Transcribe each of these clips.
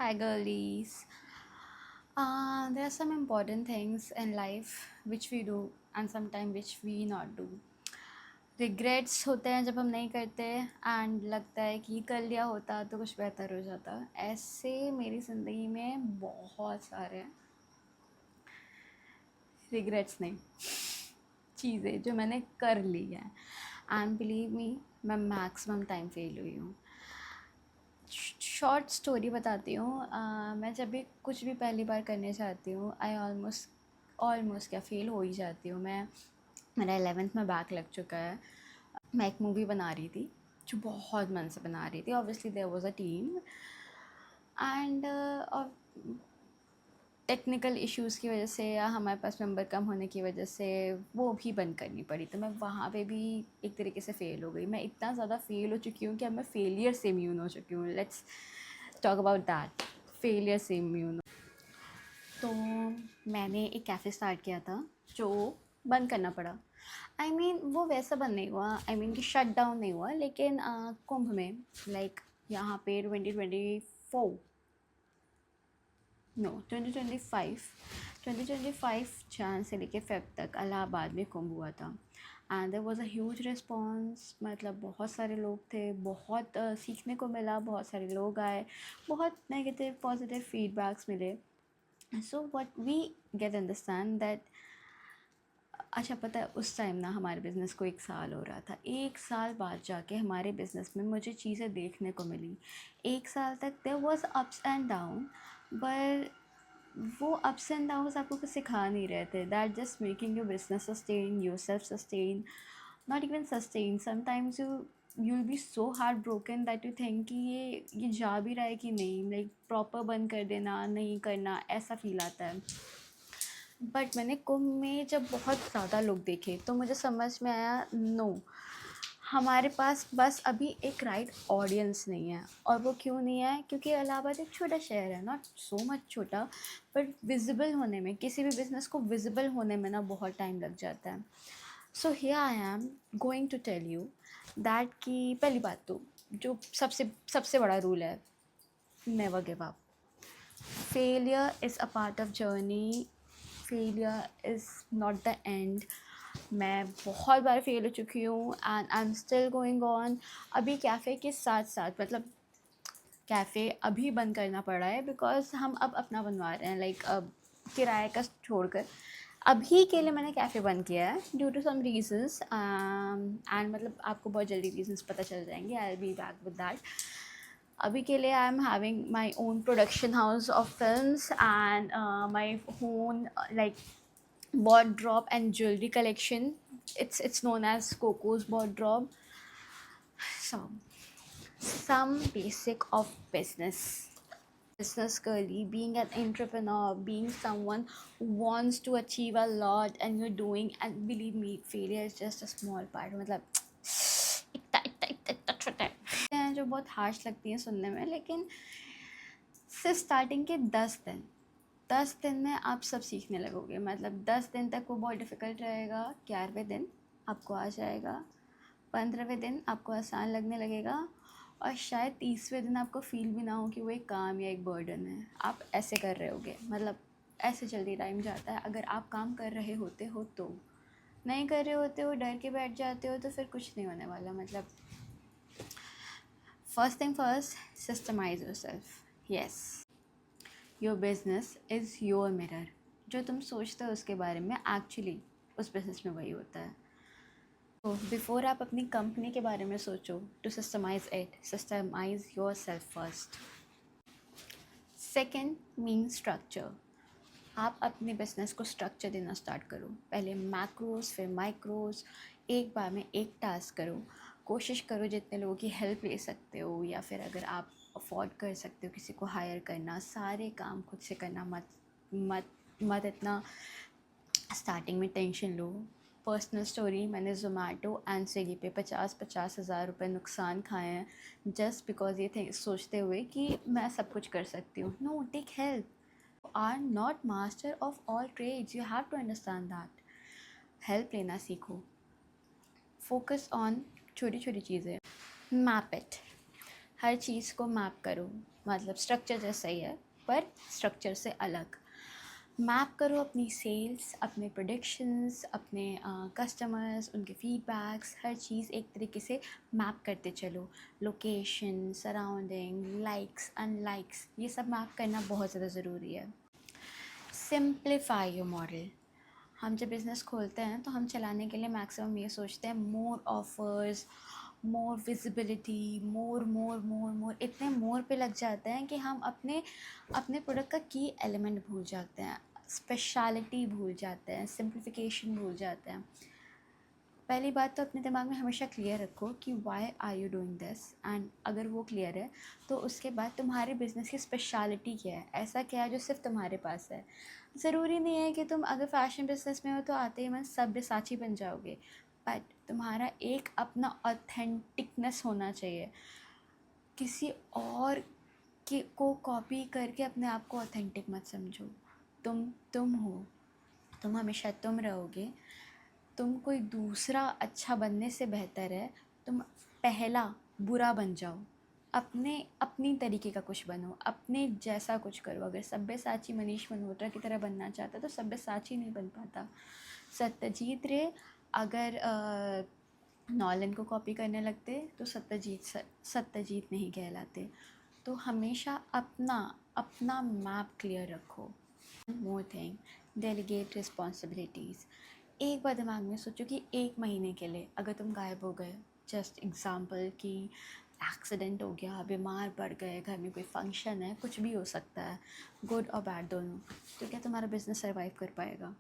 Hi, girlies. There are some important things in life which we do and sometimes which we not do. Regrets होते हैं जब हम नहीं करते and लगता है कि कर लिया होता तो कुछ बेहतर हो जाता. ऐसे मेरी ज़िंदगी में बहुत सारे रिग्रेट्स नहीं चीज़ें जो मैंने कर ली हैं एंड बिलीव मी मैं मैक्सिमम टाइम फेल हुई हूँ. शॉर्ट स्टोरी बताती हूँ. मैं जब भी कुछ भी पहली बार करने चाहती हूँ आई ऑलमोस्ट क्या फ़ेल हो ही जाती हूँ मैं. मेरा 11th में बैक लग चुका है. मैं एक मूवी बना रही थी जो बहुत मन से बना रही थी. Obviously there was a team and technical issues की वजह से या हमारे पास मेंबर कम होने की वजह से वो भी बंद करनी पड़ी. तो मैं वहाँ पे भी एक तरीके से फ़ेल हो गई. मैं इतना ज़्यादा फ़ेल हो चुकी हूँ कि अब मैं फेलियर से इम्यून हो चुकी हूँ. Let's talk about that. Failure से इम्यून. तो मैंने एक कैफ़े स्टार्ट किया था जो बंद करना पड़ा. वो वैसा बंद नहीं हुआ. कि शट डाउन नहीं हुआ. लेकिन कुंभ में यहाँ पे 2024 नो 2025 जन से लेके फेब तक इलाहाबाद में कुंभ हुआ था. And there was a huge response. मतलब बहुत सारे लोग थे. बहुत सीखने को मिला. बहुत सारे लोग आए. बहुत नेगेटिव पॉजिटिव फीडबैक्स मिले. So what we get understand that अच्छा पता है उस टाइम ना हमारे बिज़नेस को 1 साल हो रहा था. 1 साल बाद जाके हमारे बिज़नेस में मुझे चीज़ें देखने को मिली. 1 साल तक there was ups and down पर वो अप्स एंड डाउन्स आपको कुछ सिखा नहीं रहे थे. That just making your business sustain, your self sustain, not even sustain. Sometimes you will be so heart broken that you think कि ये जा भी रहा है कि नहीं. प्रॉपर बंद कर देना, नहीं करना, ऐसा फील आता है. बट मैंने कुंभ में जब बहुत ज़्यादा लोग देखे तो मुझे समझ में आया नो हमारे पास बस अभी एक राइट ऑडियंस नहीं है. और वो क्यों नहीं है? क्योंकि इलाहाबाद एक छोटा शहर है. नॉट सो मच छोटा बट विजिबल होने में, किसी भी बिज़नेस को विजिबल होने में ना बहुत टाइम लग जाता है. So here I am going to tell you that कि पहली बात तो जो सबसे सबसे बड़ा रूल है, never give up. Failure is a part of journey. Failure is not the end. मैं बहुत बार फेल हो चुकी हूँ and I am still going on. अभी कैफ़े के साथ साथ कैफ़े अभी बंद करना पड़ा है बिकॉज हम अब अपना बनवा रहे हैं. अब किराए का छोड़कर अभी के लिए मैंने कैफ़े बंद किया है due to some reasons. And आपको बहुत जल्दी रीजंस पता चल जाएंगे. I will be back with that. अभी के लिए I am having my own production house of films and my own wardrobe and jewelry collection. It's known as Coco's wardrobe. So some basic of business girly, being an entrepreneur, being someone who wants to achieve a lot and you're doing, and believe me failure is just a small part. इतना छोटा है जो बहुत harsh लगती है सुनने में. लेकिन सिर्फ स्टार्टिंग के 10 दिन में आप सब सीखने लगोगे. 10 दिन तक वो बहुत डिफ़िकल्ट रहेगा. 11वें दिन आपको आ जाएगा. 15वें दिन आपको आसान लगने लगेगा. और शायद 30वें दिन आपको फील भी ना हो कि वो एक काम या एक बर्डन है. आप ऐसे कर रहे होगे. ऐसे जल्दी टाइम जाता है. अगर आप काम कर रहे होते हो तो. नहीं कर रहे होते हो, डर के बैठ जाते हो तो फिर कुछ नहीं होने वाला. First thing first, systemise yourself. Yes, your business is your mirror. जो तुम सोचते हो उसके बारे में एक्चुअली उस बिज़नेस में वही होता है. तो बिफोर आप अपनी कंपनी के बारे में सोचो, to systemize it, systemize yourself first. Second mean structure. आप अपने बिज़नेस को स्ट्रक्चर देना स्टार्ट करो. पहले मैक्रोस फिर माइक्रोस. एक बार में एक टास्क करो. कोशिश करो जितने लोगों की हेल्प ले सकते हो या फिर अगर आप अफोर्ड कर सकते हो किसी को हायर करना, सारे काम खुद से करना. मत इतना स्टार्टिंग में टेंशन लो. पर्सनल स्टोरी, मैंने ज़ोमैटो एंड स्विगी पे 50-50 हज़ार रुपये नुकसान खाए हैं जस्ट बिकॉज ये थे सोचते हुए कि मैं सब कुछ कर सकती हूँ. No, take help. Are not master of all trades. You have to understand that. Help लेना सीखो. फोकस ऑन छोटी छोटी चीज़ें. Map it. हर चीज़ को मैप करो. मतलब स्ट्रक्चर जैसा ही है पर स्ट्रक्चर से अलग। मैप करो अपनी सेल्स, अपने प्रोडिक्शंस, अपने कस्टमर्स, उनके फीडबैक्स, हर चीज़ एक तरीके से मैप करते चलो। लोकेशन, सराउंडिंग, लाइक्स, अनलाइक्स, ये सब मैप करना बहुत ज़्यादा ज़रूरी है। Simplify your model. हम जब बिज़नेस खोलते हैं तो हम चलाने के लिए मैक्सिमम ये सोचते हैं मोर ऑफ़र्स, मोर विजिबिलिटी, मोर मोर मोर मोर, इतने मोर पे लग जाते हैं कि हम अपने अपने प्रोडक्ट का की एलिमेंट भूल जाते हैं, स्पेशलिटी भूल जाते हैं, सिंप्लिफिकेशन भूल जाते हैं। पहली बात तो अपने दिमाग में हमेशा क्लियर रखो कि why are you doing this, and अगर वो क्लियर है तो उसके बाद तुम्हारे बिज़नेस की स्पेशलिटी क्या है, ऐसा क्या है जो सिर्फ तुम्हारे पास है। ज़रूरी नहीं है कि तुम अगर फ़ैशन बिज़नेस में हो तो आते ही मन सब्यसाची बन जाओगे, बट तुम्हारा एक अपना ऑथेंटिकनेस होना चाहिए। किसी और के को कॉपी करके अपने आप को ऑथेंटिक मत समझो। तुम हो, तुम हमेशा तुम रहोगे। तुम कोई दूसरा अच्छा बनने से बेहतर है तुम पहला बुरा बन जाओ। अपनी तरीके का कुछ बनो, अपने जैसा कुछ करो। अगर सब्यसाची मनीष मल्होत्रा की तरह बनना चाहता तो सब्यसाची नहीं बन पाता। सत्यजीत रे अगर नॉलन को कॉपी करने लगते तो सत्यजीत नहीं कहलाते। तो हमेशा अपना अपना मैप क्लियर रखो। More thing, delegate responsibilities. एक बार दिमाग में सोचो कि 1 महीने के लिए अगर तुम गायब हो गए, जस्ट एग्ज़ाम्पल कि एक्सीडेंट हो गया, बीमार पड़ गए, घर में कोई फंक्शन है, कुछ भी हो सकता है, गुड और बैड दोनों, तो क्या तुम्हारा बिज़नेस सर्वाइव कर पाएगा?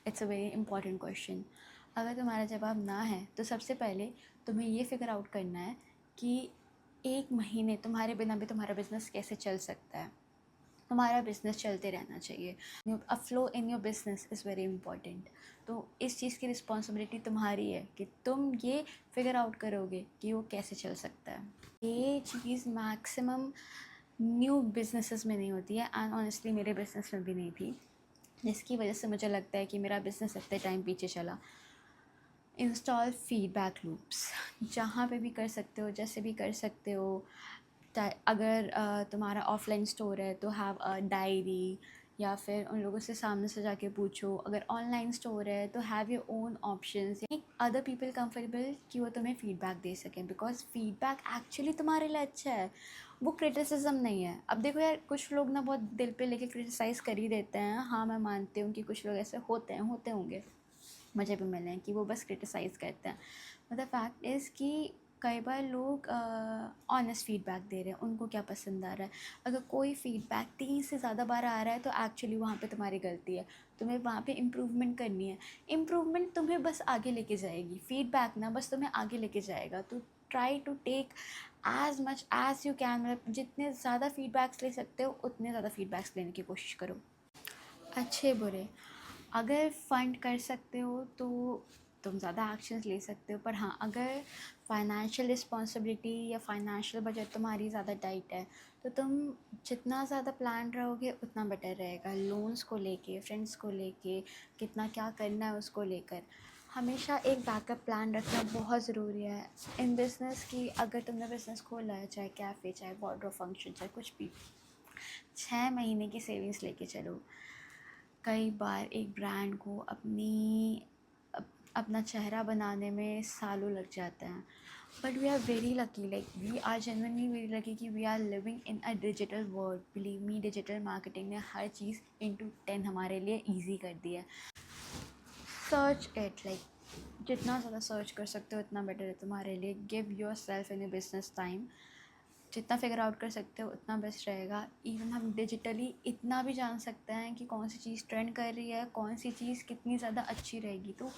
It's a very important question. अगर तुम्हारा जवाब ना है तो सबसे पहले तुम्हें ये फिगर आउट करना है कि 1 महीने तुम्हारे बिना भी तुम्हारा बिज़नेस कैसे चल सकता है। हमारा बिज़नेस चलते रहना चाहिए। A flow in your business is very important. तो इस चीज़ की रिस्पॉन्सिबिलिटी तुम्हारी है कि तुम ये फिगर आउट करोगे कि वो कैसे चल सकता है। ये चीज़ मैक्सिमम न्यू बिजनेसेस में नहीं होती है, एंड ऑनेस्टली मेरे बिज़नेस में भी नहीं थी, जिसकी वजह से मुझे लगता है कि मेरा बिज़नेस इतने टाइम पीछे चला। इंस्टॉल फीडबैक लूप्स, जहाँ पे भी कर सकते हो, जैसे भी कर सकते हो। अगर तुम्हारा ऑफलाइन स्टोर है तो हैव अ डायरी, या फिर उन लोगों से सामने से जाके पूछो। अगर ऑनलाइन स्टोर है तो have your own options, other people comfortable कि वो तुम्हें फ़ीडबैक दे सकें, बिकॉज फीडबैक एक्चुअली तुम्हारे लिए अच्छा है, वो क्रिटिसिज्म नहीं है। अब देखो यार, कुछ लोग ना बहुत दिल पे लेके क्रिटिसाइज़ कर ही देते हैं। हाँ, मैं मानती हूँ कि कुछ लोग ऐसे होते होंगे, मुझे भी मिले हैं कि वो बस क्रिटिसाइज़ करते हैं। मतलब फैक्ट इज़ कि कई बार लोग ऑनेस्ट फीडबैक दे रहे हैं, उनको क्या पसंद आ रहा है। अगर कोई फीडबैक 3 से ज़्यादा बार आ रहा है तो एक्चुअली वहाँ पे तुम्हारी गलती है, तुम्हें वहाँ पे इम्प्रूवमेंट करनी है। इम्प्रूवमेंट तुम्हें बस आगे लेके जाएगी, फीडबैक ना बस तुम्हें आगे लेके जाएगा। तो try to take as much as you can, मतलब जितने ज़्यादा फीडबैक्स ले सकते हो उतने ज़्यादा फीडबैक्स लेने की कोशिश करो, अच्छे बुरे। अगर फ़ंड कर सकते हो तो तुम ज़्यादा एक्शंस ले सकते हो, पर हाँ, अगर फाइनेंशियल रिस्पॉन्सिबिलिटी या फाइनेंशियल बजट तुम्हारी ज़्यादा टाइट है तो तुम जितना ज़्यादा प्लान रहोगे उतना बेटर रहेगा। लोन्स को लेके, फ्रेंड्स को लेके, कितना क्या करना है उसको लेकर हमेशा एक बैकअप प्लान रखना बहुत ज़रूरी है इन बिज़नेस की। अगर तुमने बिज़नेस खोला है, चाहे कैफ़े, चाहे वार्डरोब फंक्शन, चाहे कुछ भी, 6 महीने की सेविंग्स लेके चलो। कई बार एक ब्रांड को अपना चेहरा बनाने में सालों लग जाते हैं, but we are very lucky, like we are genuinely very lucky कि we are living in a digital world. Believe me, digital marketing ने हर चीज़ इंटू 10 हमारे लिए ईजी कर दी है। सर्च इट, लाइक जितना ज़्यादा सर्च कर सकते हो उतना बेटर है तुम्हारे लिए। Give your self in A business time, जितना फिगर आउट कर सकते हो उतना बेस्ट रहेगा। इवन हम डिजिटली इतना भी जान सकते हैं कि कौन सी चीज़ ट्रेंड कर रही है, कौन सी चीज़ कितनी ज़्यादा अच्छी रहेगी। तो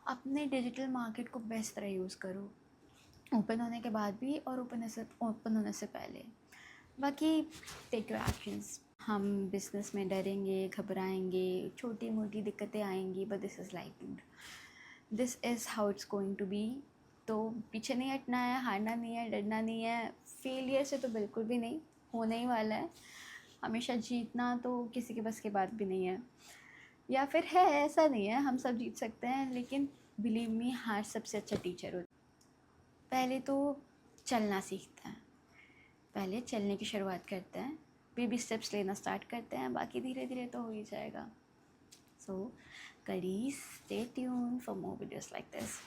अपने डिजिटल मार्केट को बेस्ट तरह यूज़ करो, ओपन होने के बाद भी और ओपन होने से पहले। बाकी टेक योर एक्शंस। हम बिज़नेस में डरेंगे, घबराएंगे, छोटी मोटी दिक्कतें आएंगी, but this is life, this is how it's going to be. तो पीछे नहीं हटना है, हारना नहीं है, डरना नहीं है। फेलियर से तो बिल्कुल भी नहीं, होने ही वाला है। हमेशा जीतना तो किसी के बस की बात भी नहीं है, या फिर है, ऐसा नहीं है, हम सब जीत सकते हैं, लेकिन बिलीव मी, हार सबसे अच्छा टीचर होता है। पहले तो चलना सीखता है, पहले चलने की शुरुआत करते हैं, बेबी स्टेप्स लेना स्टार्ट करते हैं, बाकी धीरे धीरे तो हो ही जाएगा. सो करीज, stay tuned for more videos like this.